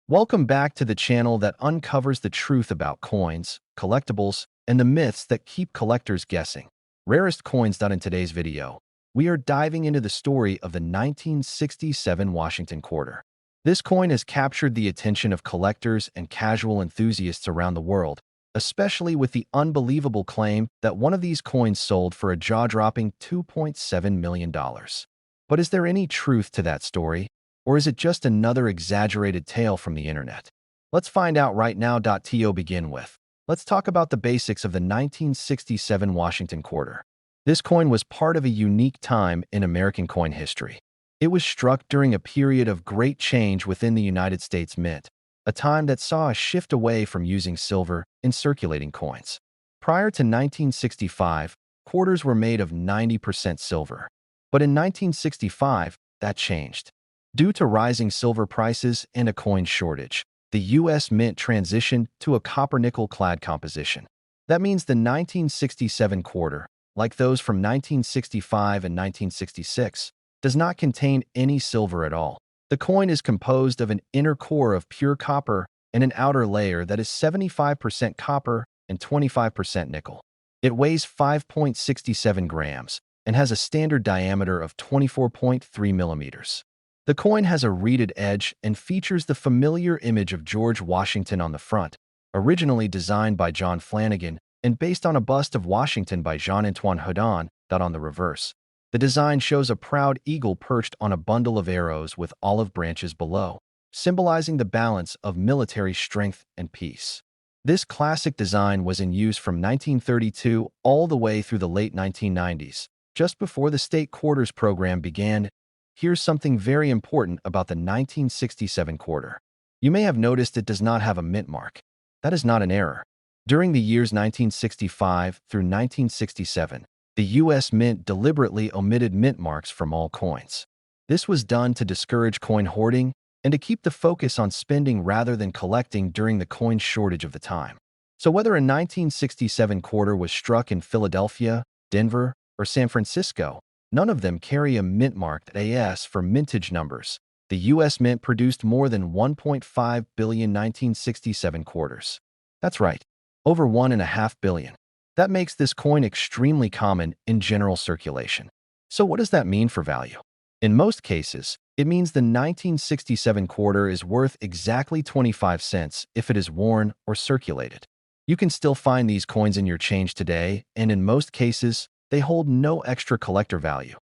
Welcome back to the channel that uncovers the truth about coins, collectibles, and the myths that keep collectors guessing. Rarest coins. In today's video, we are diving into the story of the 1967 Washington quarter. This coin has captured the attention of collectors and casual enthusiasts around the world, especially with the unbelievable claim that one of these coins sold for a jaw-dropping $2.7 million. But is there any truth to that story? Or is it just another exaggerated tale from the internet? Let's find out right now. To begin with, let's talk about the basics of the 1967 Washington quarter. This coin was part of a unique time in American coin history. It was struck during a period of great change within the United States Mint, a time that saw a shift away from using silver in circulating coins. Prior to 1965, quarters were made of 90% silver. But in 1965, that changed. Due to rising silver prices and a coin shortage, the U.S. Mint transitioned to a copper-nickel-clad composition. That means the 1967 quarter, like those from 1965 and 1966, does not contain any silver at all. The coin is composed of an inner core of pure copper and an outer layer that is 75% copper and 25% nickel. It weighs 5.67 grams and has a standard diameter of 24.3 millimeters. The coin has a reeded edge and features the familiar image of George Washington on the front, originally designed by John Flanagan and based on a bust of Washington by Jean-Antoine Houdon. On the reverse, the design shows a proud eagle perched on a bundle of arrows with olive branches below, symbolizing the balance of military strength and peace. This classic design was in use from 1932 all the way through the late 1990s, just before the state quarters program began. Here's something very important about the 1967 quarter. You may have noticed it does not have a mint mark. That is not an error. During the years 1965 through 1967, the U.S. Mint deliberately omitted mint marks from all coins. This was done to discourage coin hoarding and to keep the focus on spending rather than collecting during the coin shortage of the time. So whether a 1967 quarter was struck in Philadelphia, Denver, or San Francisco, none of them carry a mint marked AS for mintage numbers. The U.S. Mint produced more than 1.5 billion 1967 quarters. That's right, over 1.5 billion. That makes this coin extremely common in general circulation. So what does that mean for value? In most cases, it means the 1967 quarter is worth exactly 25 cents if it is worn or circulated. You can still find these coins in your change today, and in most cases, they hold no extra collector value.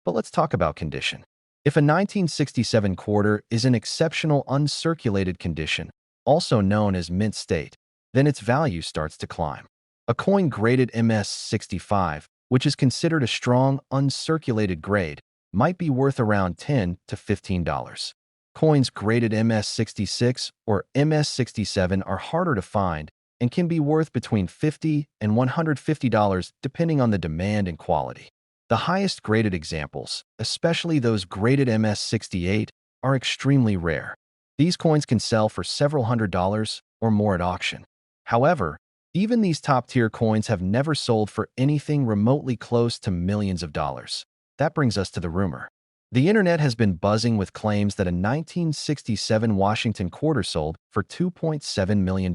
But let's talk about condition. If a 1967 quarter is in exceptional uncirculated condition, also known as mint state, then its value starts to climb. A coin graded MS65, which is considered a strong, uncirculated grade, might be worth around $10 to $15. Coins graded MS66 or MS67 are harder to find and can be worth between $50 and $150 depending on the demand and quality. The highest graded examples, especially those graded MS68, are extremely rare. These coins can sell for several $100s or more at auction. However, even these top-tier coins have never sold for anything remotely close to millions of dollars. That brings us to the rumor. The internet has been buzzing with claims that a 1967 Washington quarter sold for $2.7 million.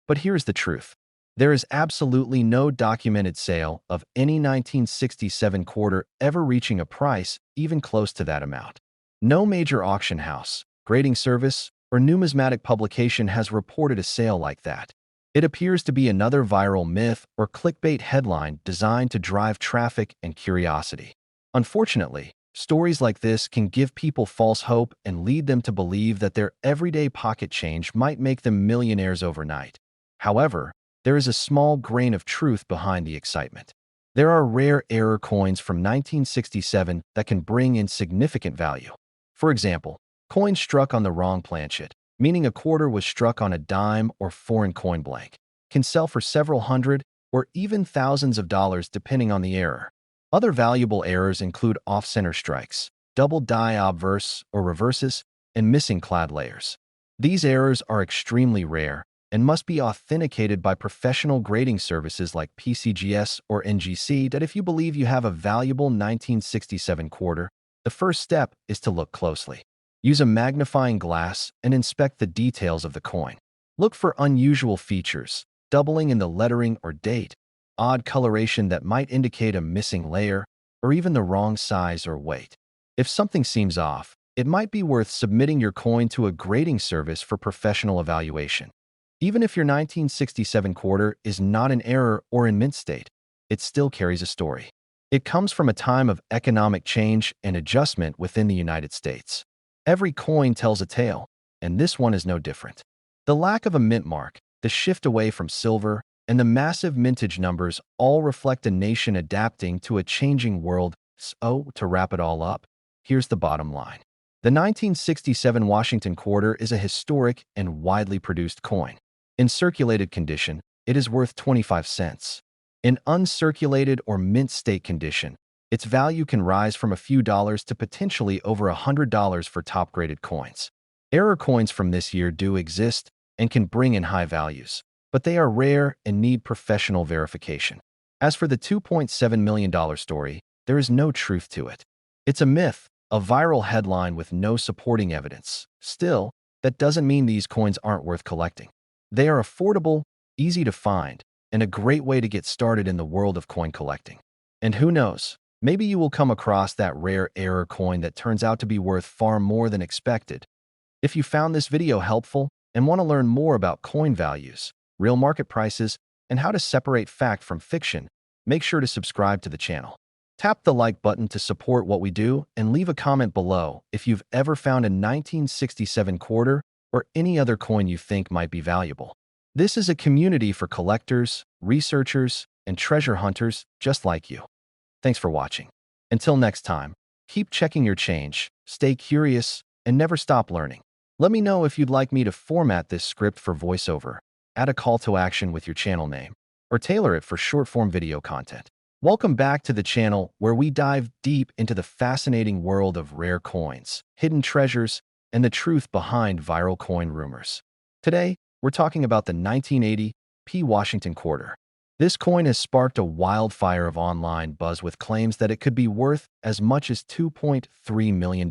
But here's the truth. There is absolutely no documented sale of any 1967 quarter ever reaching a price even close to that amount. No major auction house, grading service, or numismatic publication has reported a sale like that. It appears to be another viral myth or clickbait headline designed to drive traffic and curiosity. Unfortunately, stories like this can give people false hope and lead them to believe that their everyday pocket change might make them millionaires overnight. However, there is a small grain of truth behind the excitement. There are rare error coins from 1967 that can bring in significant value. For example, coins struck on the wrong planchet, meaning a quarter was struck on a dime or foreign coin blank, can sell for several hundred or even thousands of dollars depending on the error. Other valuable errors include off-center strikes, double die obverse or reverses, and missing clad layers. These errors are extremely rare and must be authenticated by professional grading services like PCGS or NGC. That if you believe you have a valuable 1967 quarter, the first step is to look closely. Use a magnifying glass and inspect the details of the coin. Look for unusual features, doubling in the lettering or date, odd coloration that might indicate a missing layer, or even the wrong size or weight. If something seems off, it might be worth submitting your coin to a grading service for professional evaluation. Even if your 1967 quarter is not in error or in mint state, it still carries a story. It comes from a time of economic change and adjustment within the United States. Every coin tells a tale, and this one is no different. The lack of a mint mark, the shift away from silver, and the massive mintage numbers all reflect a nation adapting to a changing world. So, to wrap it all up, here's the bottom line. The 1967 Washington quarter is a historic and widely produced coin. In circulated condition, it is worth 25 cents. In uncirculated or mint state condition, its value can rise from a few dollars to potentially over $100 for top-graded coins. Error coins from this year do exist and can bring in high values, but they are rare and need professional verification. As for the $2.7 million story, there is no truth to it. It's a myth, a viral headline with no supporting evidence. Still, that doesn't mean these coins aren't worth collecting. They are affordable, easy to find, and a great way to get started in the world of coin collecting. And who knows, maybe you will come across that rare error coin that turns out to be worth far more than expected. If you found this video helpful and want to learn more about coin values, real market prices, and how to separate fact from fiction, make sure to subscribe to the channel. Tap the like button to support what we do and leave a comment below if you've ever found a 1967 quarter or any other coin you think might be valuable. This is a community for collectors, researchers, and treasure hunters just like you. Thanks for watching. Until next time, keep checking your change, stay curious, and never stop learning. Let me know if you'd like me to format this script for voiceover, add a call to action with your channel name, or tailor it for short-form video content. Welcome back to the channel where we dive deep into the fascinating world of rare coins, hidden treasures, and the truth behind viral coin rumors. Today, we're talking about the 1980 Washington quarter. This coin has sparked a wildfire of online buzz with claims that it could be worth as much as $2.3 million.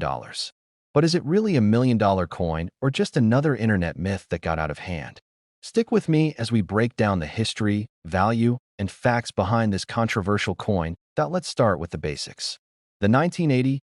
But is it really a million-dollar coin or just another internet myth that got out of hand? Stick with me as we break down the history, value, and facts behind this controversial coin. Let's start with the basics. The 1980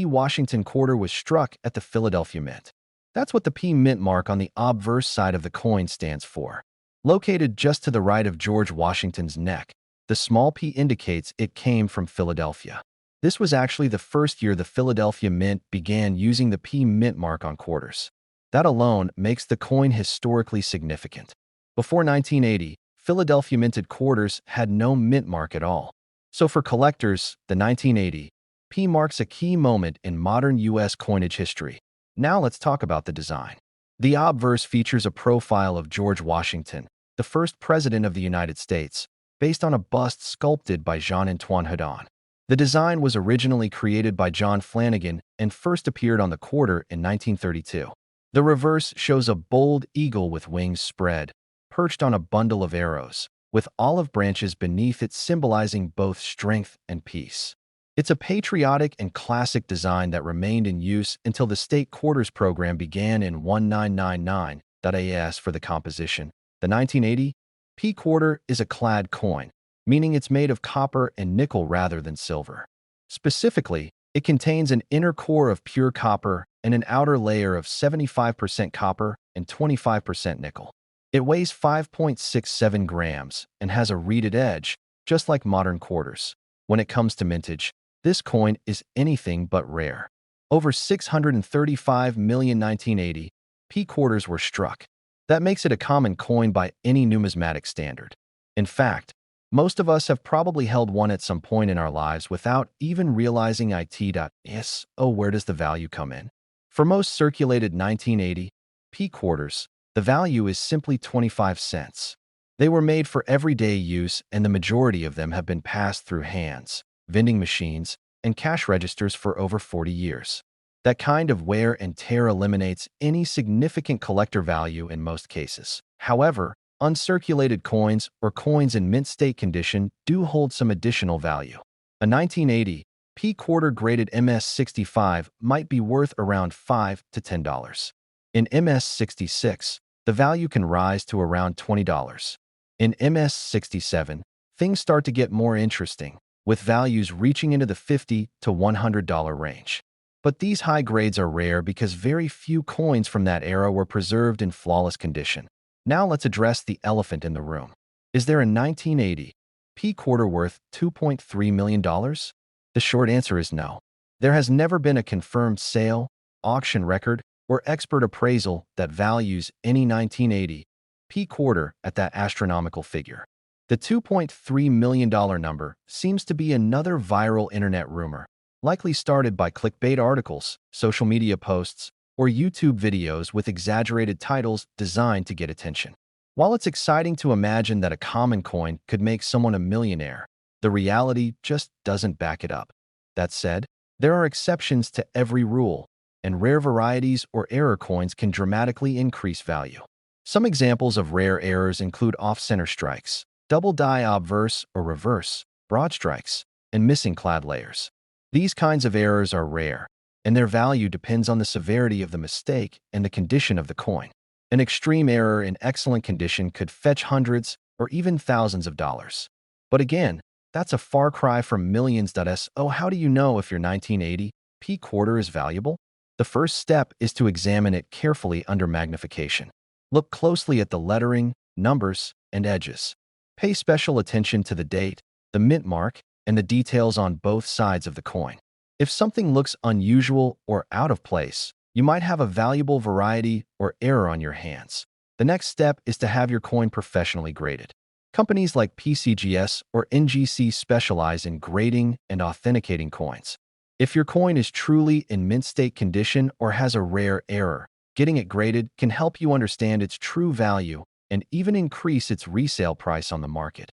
Washington quarter was struck at the Philadelphia Mint. That's what the P mint mark on the obverse side of the coin stands for. Located just to the right of George Washington's neck, the small p indicates it came from Philadelphia. This was actually the first year the Philadelphia Mint began using the P mint mark on quarters. That alone makes the coin historically significant. Before 1980, Philadelphia minted quarters had no mint mark at all. So for collectors, the 1980 P marks a key moment in modern U.S. coinage history. Now let's talk about the design. The obverse features a profile of George Washington, the first president of the United States, based on a bust sculpted by Jean-Antoine Houdon. The design was originally created by John Flanagan and first appeared on the quarter in 1932. The reverse shows a bold eagle with wings spread, perched on a bundle of arrows, with olive branches beneath it symbolizing both strength and peace. It's a patriotic and classic design that remained in use until the state quarters program began in 1999. As for the composition, the 1980 P quarter is a clad coin, meaning it's made of copper and nickel rather than silver. Specifically, it contains an inner core of pure copper and an outer layer of 75% copper and 25% nickel. It weighs 5.67 grams and has a reeded edge, just like modern quarters. When it comes to mintage, this coin is anything but rare. Over 635 million 1980 P quarters were struck. That makes it a common coin by any numismatic standard. In fact, most of us have probably held one at some point in our lives without even realizing where does the value come in? For most circulated 1980 P quarters, the value is simply 25 cents. They were made for everyday use, and the majority of them have been passed through hands, vending machines, and cash registers for over 40 years. That kind of wear and tear eliminates any significant collector value in most cases. However, uncirculated coins or coins in mint state condition do hold some additional value. A 1980 P-quarter graded MS-65 might be worth around $5 to $10. In MS-66, the value can rise to around $20. In MS-67, things start to get more interesting, with values reaching into the $50 to $100 range. But these high grades are rare because very few coins from that era were preserved in flawless condition. Now let's address the elephant in the room. Is there a 1980 P-quarter worth $2.3 million? The short answer is no. There has never been a confirmed sale, auction record, or expert appraisal that values any 1980 P-quarter at that astronomical figure. The $2.3 million number seems to be another viral internet rumor, likely started by clickbait articles, social media posts, or YouTube videos with exaggerated titles designed to get attention. While it's exciting to imagine that a common coin could make someone a millionaire, the reality just doesn't back it up. That said, there are exceptions to every rule, and rare varieties or error coins can dramatically increase value. Some examples of rare errors include off-center strikes, double die obverse or reverse, broad strikes, and missing clad layers. These kinds of errors are rare, and their value depends on the severity of the mistake and the condition of the coin. An extreme error in excellent condition could fetch hundreds or even thousands of dollars. But again, that's a far cry from millions. So how do you know if your 1980 P-quarter is valuable? The first step is to examine it carefully under magnification. Look closely at the lettering, numbers, and edges. Pay special attention to the date, the mint mark, and the details on both sides of the coin. If something looks unusual or out of place, you might have a valuable variety or error on your hands. The next step is to have your coin professionally graded. Companies like PCGS or NGC specialize in grading and authenticating coins. If your coin is truly in mint state condition or has a rare error, getting it graded can help you understand its true value and even increase its resale price on the market.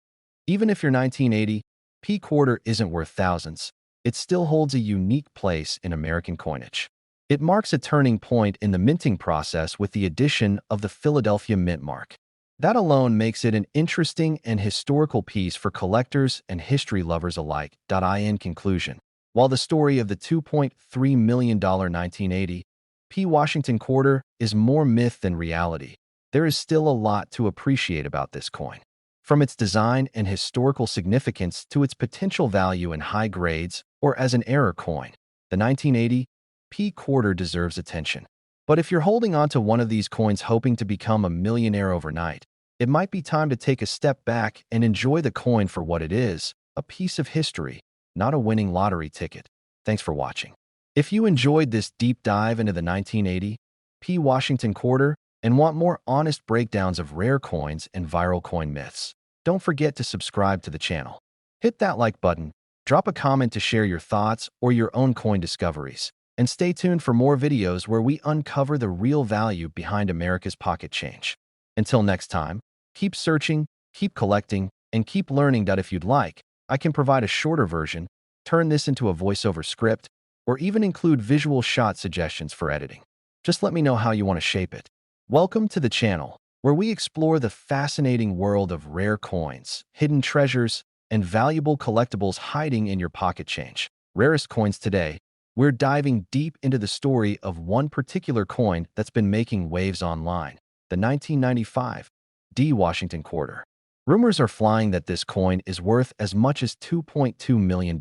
Even if your 1980 P-quarter isn't worth thousands, it still holds a unique place in American coinage. It marks a turning point in the minting process with the addition of the Philadelphia mint mark. That alone makes it an interesting and historical piece for collectors and history lovers alike. In conclusion, while the story of the $2.3 million 1980 P. Washington quarter is more myth than reality, there is still a lot to appreciate about this coin. From its design and historical significance to its potential value in high grades or as an error coin, the 1980 P quarter deserves attention. But if you're holding on to one of these coins hoping to become a millionaire overnight, it might be time to take a step back and enjoy the coin for what it is, a piece of history, not a winning lottery ticket. Thanks for watching. If you enjoyed this deep dive into the 1980 P. Washington quarter and want more honest breakdowns of rare coins and viral coin myths, don't forget to subscribe to the channel. Hit that like button, drop a comment to share your thoughts or your own coin discoveries, and stay tuned for more videos where we uncover the real value behind America's pocket change. Until next time, keep searching, keep collecting, and keep learning. If you'd like, I can provide a shorter version, turn this into a voiceover script, or even include visual shot suggestions for editing. Just let me know how you want to shape it. Welcome to the channel, where we explore the fascinating world of rare coins, hidden treasures, and valuable collectibles hiding in your pocket change. Rarest coins today. We're diving deep into the story of one particular coin that's been making waves online, the 1995 D. Washington quarter. Rumors are flying that this coin is worth as much as $2.2 million.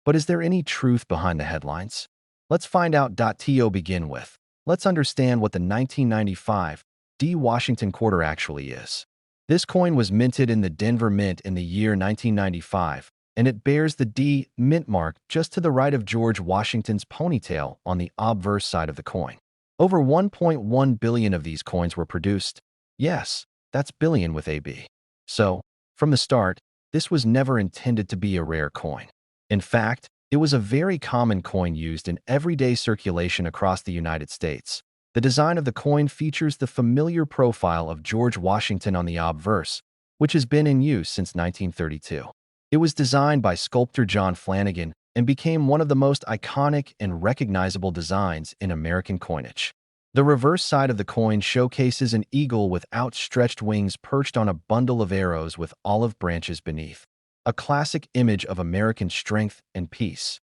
But is there any truth behind the headlines? Let's find out. To begin with, let's understand what the 1995 D. Washington quarter actually is. This coin was minted in the Denver Mint in the year 1995, and it bears the D mint mark just to the right of George Washington's ponytail on the obverse side of the coin. Over 1.1 billion of these coins were produced. Yes, that's billion with a B. So, from the start, this was never intended to be a rare coin. In fact, it was a very common coin used in everyday circulation across the United States. The design of the coin features the familiar profile of George Washington on the obverse, which has been in use since 1932. It was designed by sculptor John Flanagan and became one of the most iconic and recognizable designs in American coinage. The reverse side of the coin showcases an eagle with outstretched wings perched on a bundle of arrows with olive branches beneath. a classic image of American strength and peace.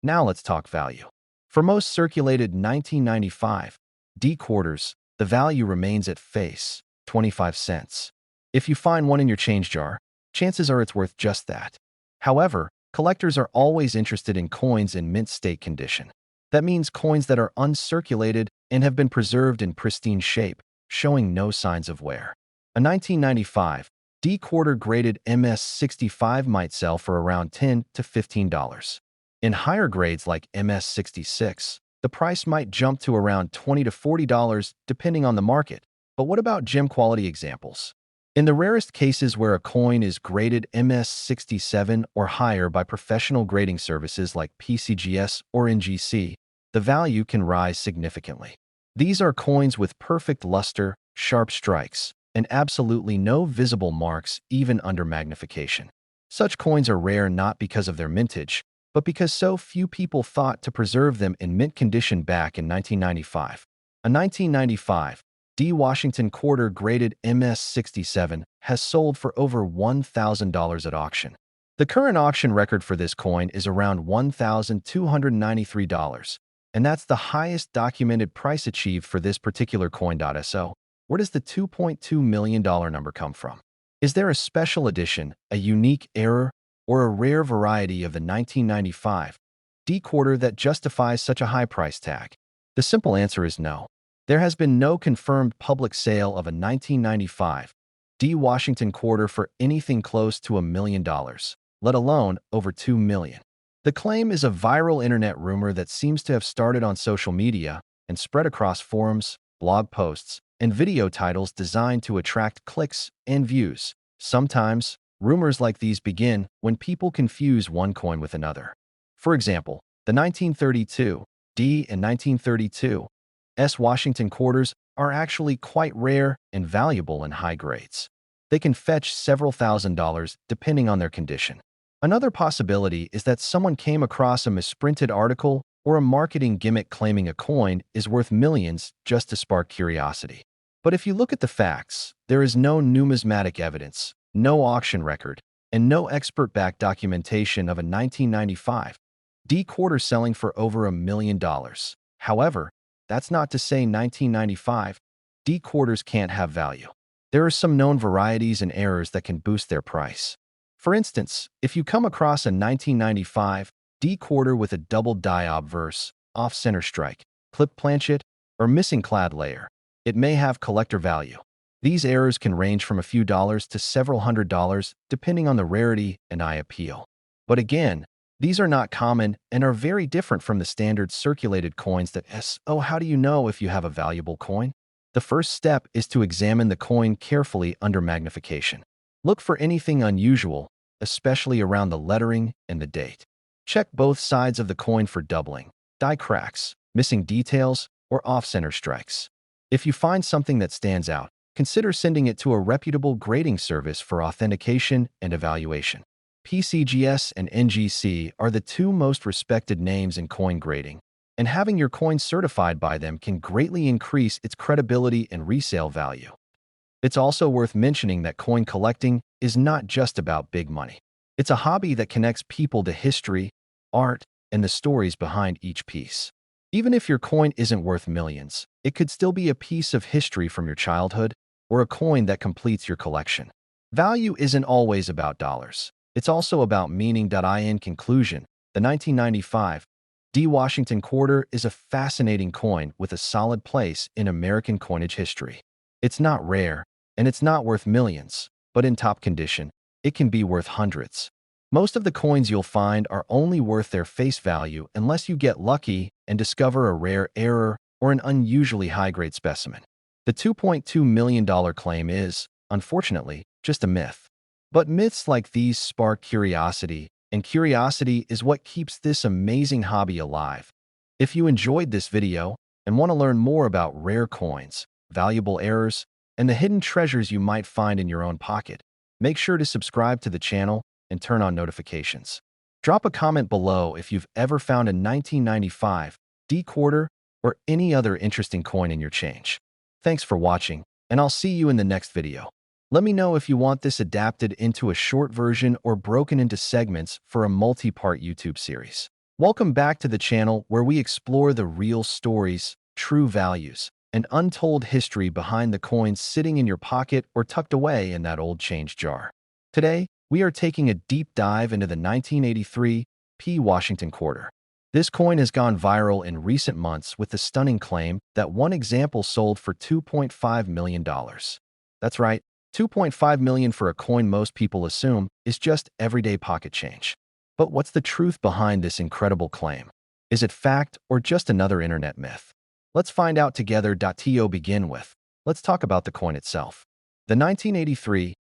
Now let's talk value. For most circulated 1995 D quarters, the value remains at face, 25 cents. If you find one in your change jar, chances are it's worth just that. However, collectors are always interested in coins in mint state condition. That means coins that are uncirculated and have been preserved in pristine shape, showing no signs of wear. A 1995 D quarter graded MS-65 might sell for around $10 to $15. In higher grades like MS-66, the price might jump to around $20 to $40 depending on the market. But what about gem quality examples? In the rarest cases where a coin is graded MS-67 or higher by professional grading services like PCGS or NGC, the value can rise significantly. These are coins with perfect luster, sharp strikes, and absolutely no visible marks even under magnification. Such coins are rare not because of their mintage, but because so few people thought to preserve them in mint condition back in 1995. A 1995 D Washington quarter graded MS-67 has sold for over $1,000 at auction. The current auction record for this coin is around $1,293, and that's the highest documented price achieved for this particular coin. So, where does the $2.2 million number come from? Is there a special edition, a unique error, or a rare variety of the 1995 D quarter that justifies such a high price tag? The simple answer is no. There has been no confirmed public sale of a 1995 D Washington quarter for anything close to $1 million, let alone over $2 million. The claim is a viral internet rumor that seems to have started on social media and spread across forums, blog posts, and video titles designed to attract clicks and views. Sometimes, rumors like these begin when people confuse one coin with another. For example, the 1932 D and 1932 S Washington quarters are actually quite rare and valuable in high grades. They can fetch several $1,000s depending on their condition. Another possibility is that someone came across a misprinted article or a marketing gimmick claiming a coin is worth millions just to spark curiosity. But if you look at the facts, there is no numismatic evidence, no auction record, and no expert-backed documentation of a 1995 D quarter selling for over $1 million. However, that's not to say 1995 D quarters can't have value. There are some known varieties and errors that can boost their price. For instance, if you come across a 1995 D quarter with a double die obverse, off-center strike, clipped planchet, or missing clad layer, it may have collector value. These errors can range from a few dollars to several $100s depending on the rarity and eye appeal. But again, these are not common and are very different from the standard circulated coins that how do you know if you have a valuable coin? The first step is to examine the coin carefully under magnification. Look for anything unusual, especially around the lettering and the date. Check both sides of the coin for doubling, die cracks, missing details, or off-center strikes. If you find something that stands out, consider sending it to a reputable grading service for authentication and evaluation. PCGS and NGC are the two most respected names in coin grading, and having your coin certified by them can greatly increase its credibility and resale value. It's also worth mentioning that coin collecting is not just about big money. It's a hobby that connects people to history, art, and the stories behind each piece. Even if your coin isn't worth millions, it could still be a piece of history from your childhood or a coin that completes your collection. Value isn't always about dollars. It's also about meaning. In conclusion, the 1995 D Washington quarter is a fascinating coin with a solid place in American coinage history. It's not rare, and it's not worth millions, but in top condition, it can be worth hundreds. Most of the coins you'll find are only worth their face value unless you get lucky and discover a rare error or an unusually high-grade specimen. The $2.2 million claim is, unfortunately, just a myth. But myths like these spark curiosity, and curiosity is what keeps this amazing hobby alive. If you enjoyed this video and want to learn more about rare coins, valuable errors, and the hidden treasures you might find in your own pocket, make sure to subscribe to the channel and turn on notifications. Drop a comment below if you've ever found a 1995 D quarter or any other interesting coin in your change. Thanks for watching, and I'll see you in the next video. Let me know if you want this adapted into a short version or broken into segments for a multi-part YouTube series. Welcome back to the channel where we explore the real stories, true values, and untold history behind the coins sitting in your pocket or tucked away in that old change jar. Today, we are taking a deep dive into the 1983 Washington quarter. This coin has gone viral in recent months with the stunning claim that one example sold for $2.5 million. That's right, $2.5 million for a coin most people assume is just everyday pocket change. But what's the truth behind this incredible claim? Is it fact or just another internet myth? Let's find out together. To begin with, let's talk about the coin itself. The 1983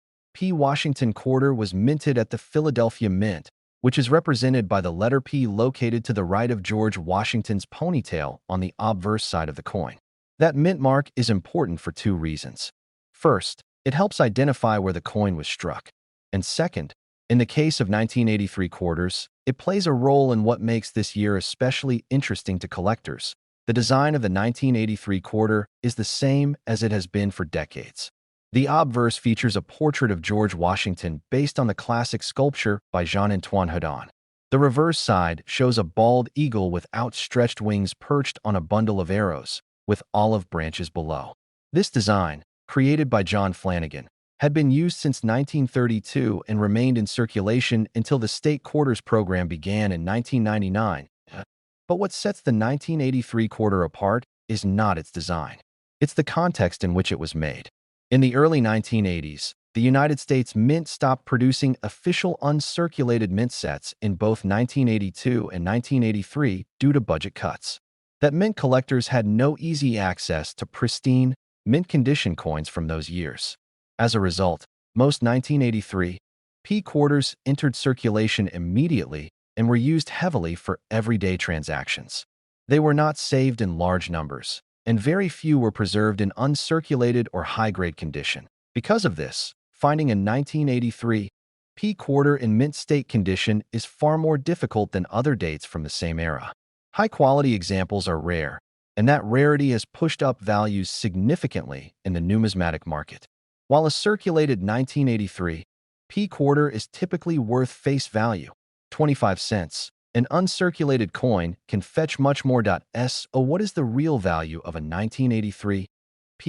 Washington quarter was minted at the Philadelphia Mint, which is represented by the letter P located to the right of George Washington's ponytail on the obverse side of the coin. That mint mark is important for two reasons. First, it helps identify where the coin was struck. And second, in the case of 1983 quarters, it plays a role in what makes this year especially interesting to collectors. The design of the 1983 quarter is the same as it has been for decades. The obverse features a portrait of George Washington based on the classic sculpture by Jean-Antoine Houdon. The reverse side shows a bald eagle with outstretched wings perched on a bundle of arrows, with olive branches below. This design, created by John Flanagan, had been used since 1932 and remained in circulation until the state quarters program began in 1999. But what sets the 1983 quarter apart is not its design. It's the context in which it was made. In the early 1980s, the United States Mint stopped producing official uncirculated mint sets in both 1982 and 1983 due to budget cuts. That meant collectors had no easy access to pristine, mint condition coins from those years. As a result, most 1983 quarters entered circulation immediately and were used heavily for everyday transactions. They were not saved in large numbers, and very few were preserved in uncirculated or high-grade condition. Because of this, finding a 1983 quarter in mint state condition is far more difficult than other dates from the same era. High-quality examples are rare, and that rarity has pushed up values significantly in the numismatic market. While a circulated 1983 quarter is typically worth face value, 25 cents, an uncirculated coin can fetch much more. So what is the real value of a 1983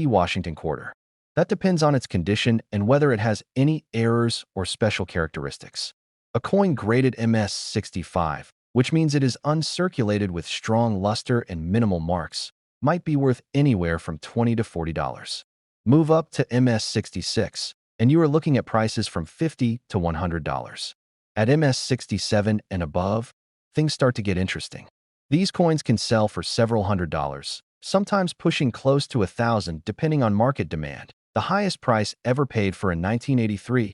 Washington quarter? That depends on its condition and whether it has any errors or special characteristics. A coin graded MS65, which means it is uncirculated with strong luster and minimal marks, might be worth anywhere from $20 to $40. Move up to MS66, and you are looking at prices from $50 to $100. At MS67 and above, things start to get interesting. These coins can sell for several $100s, sometimes pushing close to $1,000 depending on market demand. The highest price ever paid for a 1983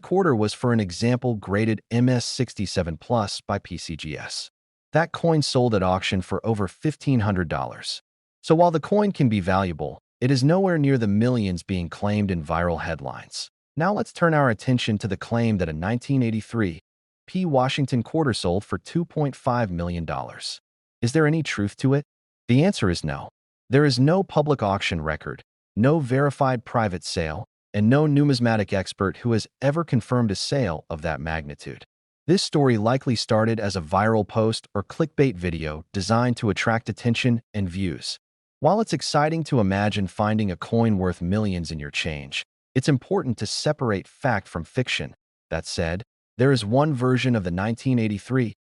quarter was for an example graded MS67 Plus by PCGS. That coin sold at auction for over $1,500. So while the coin can be valuable, it is nowhere near the millions being claimed in viral headlines. Now let's turn our attention to the claim that a 1983 Washington quarter sold for $2.5 million. Is there any truth to it? The answer is no. There is no public auction record, no verified private sale, and no numismatic expert who has ever confirmed a sale of that magnitude. This story likely started as a viral post or clickbait video designed to attract attention and views. While it's exciting to imagine finding a coin worth millions in your change, it's important to separate fact from fiction. That said, there is one version of the 1983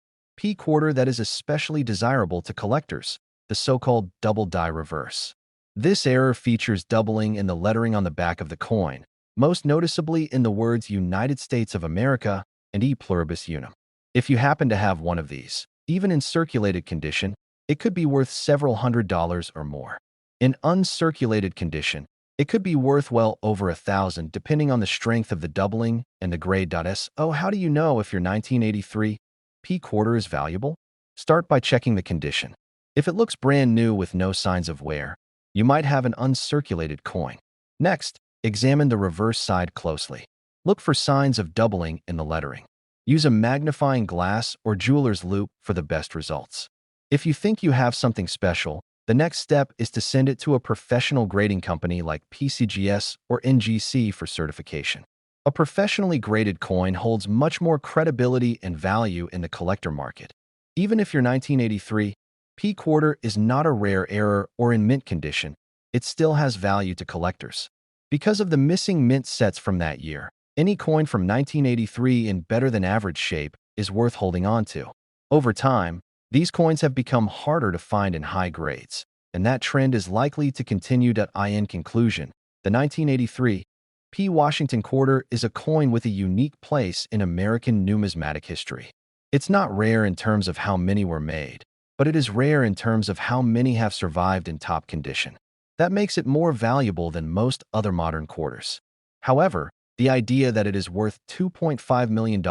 quarter that is especially desirable to collectors, the so-called double die reverse. This error features doubling in the lettering on the back of the coin, most noticeably in the words United States of America and E pluribus unum. If you happen to have one of these, even in circulated condition, it could be worth several $100s or more. In uncirculated condition, it could be worth well over $1,000 depending on the strength of the doubling and the grade. So how do you know if your 1983 quarter is valuable? Start by checking the condition. If it looks brand new with no signs of wear, you might have an uncirculated coin. Next, examine the reverse side closely. Look for signs of doubling in the lettering. Use a magnifying glass or jeweler's loupe for the best results. If you think you have something special, The next step is to send it to a professional grading company like PCGS or NGC for certification. A professionally graded coin holds much more credibility and value in the collector market. Even if your 1983 P quarter is not a rare error or in mint condition, it still has value to collectors. Because of the missing mint sets from that year, any coin from 1983 in better than average shape is worth holding on to. Over time, these coins have become harder to find in high grades, and that trend is likely to continue. In conclusion, the 1983 P. Washington quarter is a coin with a unique place in American numismatic history. It's not rare in terms of how many were made, but it is rare in terms of how many have survived in top condition. That makes it more valuable than most other modern quarters. However, the idea that it is worth $2.5 million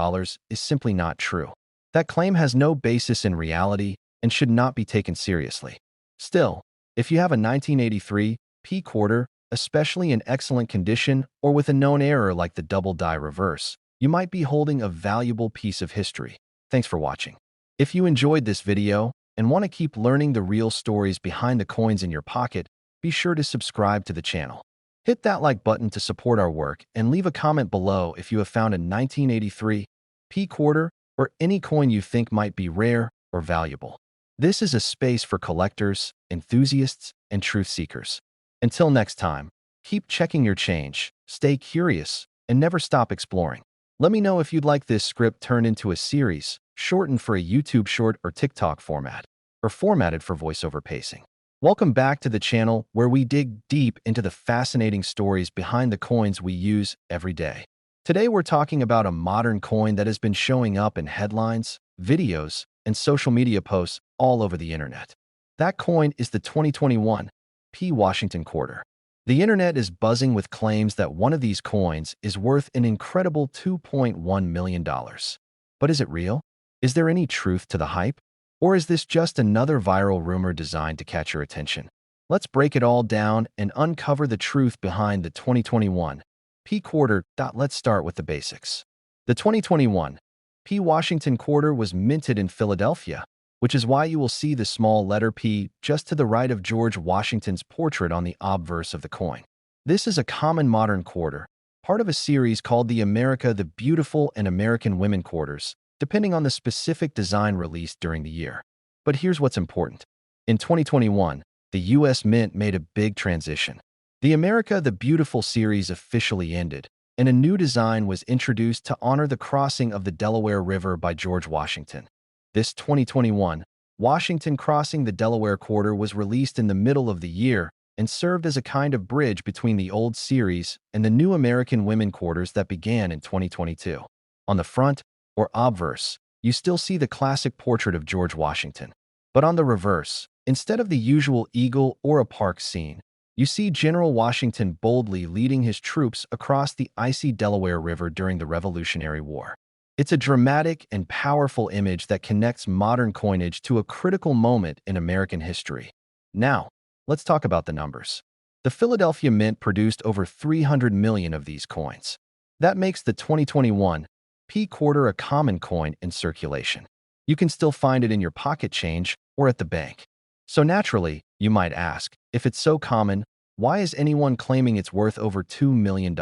is simply not true. That claim has no basis in reality and should not be taken seriously. Still, if you have a 1983 P quarter, especially in excellent condition or with a known error like the double die reverse, you might be holding a valuable piece of history. Thanks for watching. If you enjoyed this video and want to keep learning the real stories behind the coins in your pocket, be sure to subscribe to the channel. Hit that like button to support our work and leave a comment below if you have found a 1983 P quarter or any coin you think might be rare or valuable. This is a space for collectors, enthusiasts, and truth seekers. Until next time, keep checking your change, stay curious, and never stop exploring. Let me know if you'd like this script turned into a series, shortened for a YouTube short or TikTok format, or formatted for voiceover pacing. Welcome back to the channel where we dig deep into the fascinating stories behind the coins we use every day. Today we're talking about a modern coin that has been showing up in headlines, videos, and social media posts all over the internet. That coin is the 2021 P. Washington quarter. The internet is buzzing with claims that one of these coins is worth an incredible $2.1 million. But is it real? Is there any truth to the hype? Or is this just another viral rumor designed to catch your attention? Let's break it all down and uncover the truth behind the 2021 P quarter. Let's start with the basics. The 2021 P. Washington quarter was minted in Philadelphia, which is why you will see the small letter P just to the right of George Washington's portrait on the obverse of the coin. This is a common modern quarter, part of a series called the America the Beautiful and American Women quarters, depending on the specific design released during the year. But here's what's important. In 2021, the U.S. Mint made a big transition. The America the Beautiful series officially ended, and a new design was introduced to honor the crossing of the Delaware River by George Washington. This 2021 Washington crossing the Delaware quarter was released in the middle of the year and served as a kind of bridge between the old series and the new American Women quarters that began in 2022. On the front, or obverse, you still see the classic portrait of George Washington. But on the reverse, instead of the usual eagle or a park scene, you see General Washington boldly leading his troops across the icy Delaware River during the Revolutionary War. It's a dramatic and powerful image that connects modern coinage to a critical moment in American history. Now, let's talk about the numbers. The Philadelphia Mint produced over 300 million of these coins. That makes the 2021 P quarter a common coin in circulation. You can still find it in your pocket change or at the bank. So naturally, you might ask, if it's so common, why is anyone claiming it's worth over $2 million?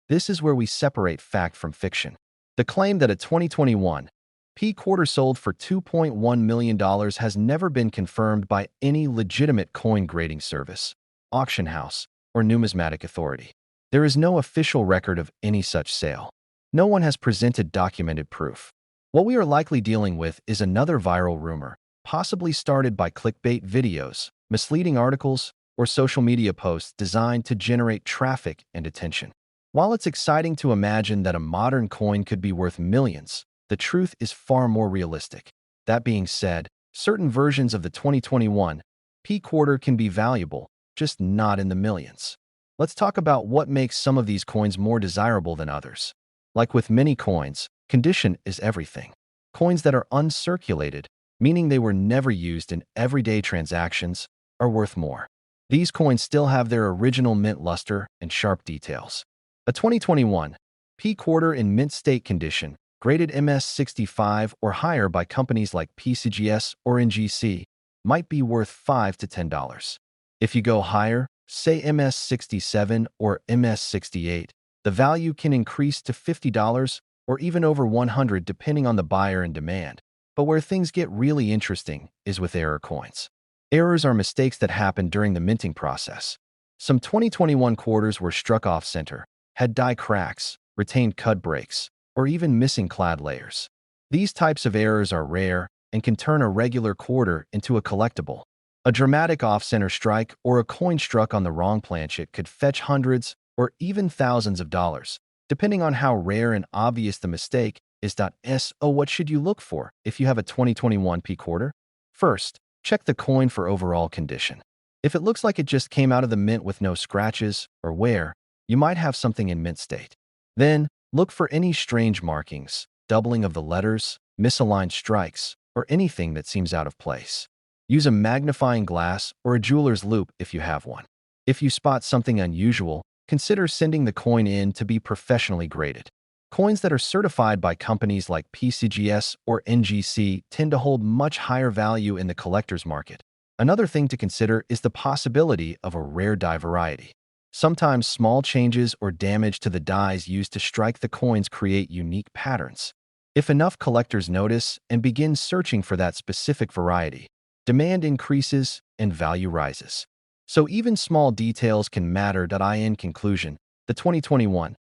This is where we separate fact from fiction. The claim that a 2021 P quarter sold for $2.1 million has never been confirmed by any legitimate coin grading service, auction house, or numismatic authority. There is no official record of any such sale. No one has presented documented proof. What we are likely dealing with is another viral rumor, possibly started by clickbait videos, misleading articles, or social media posts designed to generate traffic and attention. While it's exciting to imagine that a modern coin could be worth millions, the truth is far more realistic. That being said, certain versions of the 2021 P quarter can be valuable, just not in the millions. Let's talk about what makes some of these coins more desirable than others. Like with many coins, condition is everything. Coins that are uncirculated, meaning they were never used in everyday transactions, are worth more. These coins still have their original mint luster and sharp details. A 2021 P quarter in mint state condition, graded MS 65 or higher by companies like PCGS or NGC, might be worth $5 to $10. If you go higher, say MS67 or MS68, the value can increase to $50 or even over $100 depending on the buyer and demand. But where things get really interesting is with error coins. Errors are mistakes that happen during the minting process. Some 2021 quarters were struck off-center, had die cracks, retained cud breaks, or even missing clad layers. These types of errors are rare and can turn a regular quarter into a collectible. A dramatic off-center strike or a coin struck on the wrong planchet could fetch hundreds or even thousands of dollars, depending on how rare and obvious the mistake is. So what should you look for if you have a 2021 P quarter? First, check the coin for overall condition. If it looks like it just came out of the mint with no scratches or wear, you might have something in mint state. Then, look for any strange markings, doubling of the letters, misaligned strikes, or anything that seems out of place. Use a magnifying glass or a jeweler's loupe if you have one. If you spot something unusual, consider sending the coin in to be professionally graded. Coins that are certified by companies like PCGS or NGC tend to hold much higher value in the collector's market. Another thing to consider is the possibility of a rare die variety. Sometimes small changes or damage to the dies used to strike the coins create unique patterns. If enough collectors notice and begin searching for that specific variety, demand increases and value rises. So even small details can matter. In conclusion, the 2021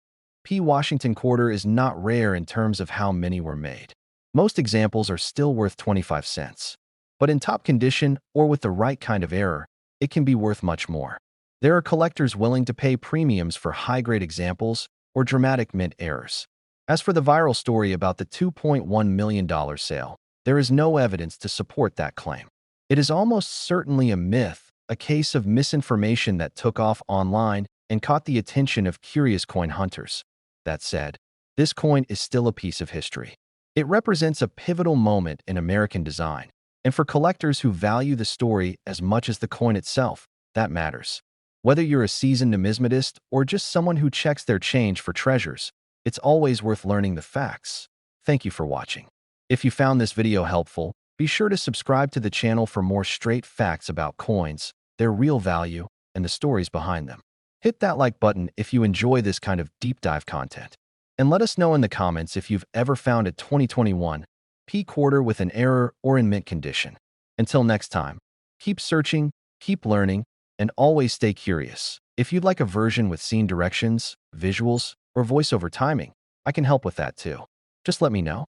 P. Washington quarter is not rare in terms of how many were made. Most examples are still worth 25 cents. But in top condition or with the right kind of error, it can be worth much more. There are collectors willing to pay premiums for high-grade examples or dramatic mint errors. As for the viral story about the $2.1 million sale, there is no evidence to support that claim. It is almost certainly a myth, a case of misinformation that took off online and caught the attention of curious coin hunters. That said, this coin is still a piece of history. It represents a pivotal moment in American design, and for collectors who value the story as much as the coin itself, that matters. Whether you're a seasoned numismatist or just someone who checks their change for treasures, it's always worth learning the facts. Thank you for watching. If you found this video helpful, be sure to subscribe to the channel for more straight facts about coins, their real value, and the stories behind them. Hit that like button if you enjoy this kind of deep dive content. And let us know in the comments if you've ever found a 2021 P quarter with an error or in mint condition. Until next time, keep searching, keep learning, and always stay curious. If you'd like a version with scene directions, visuals, or voiceover timing, I can help with that too. Just let me know.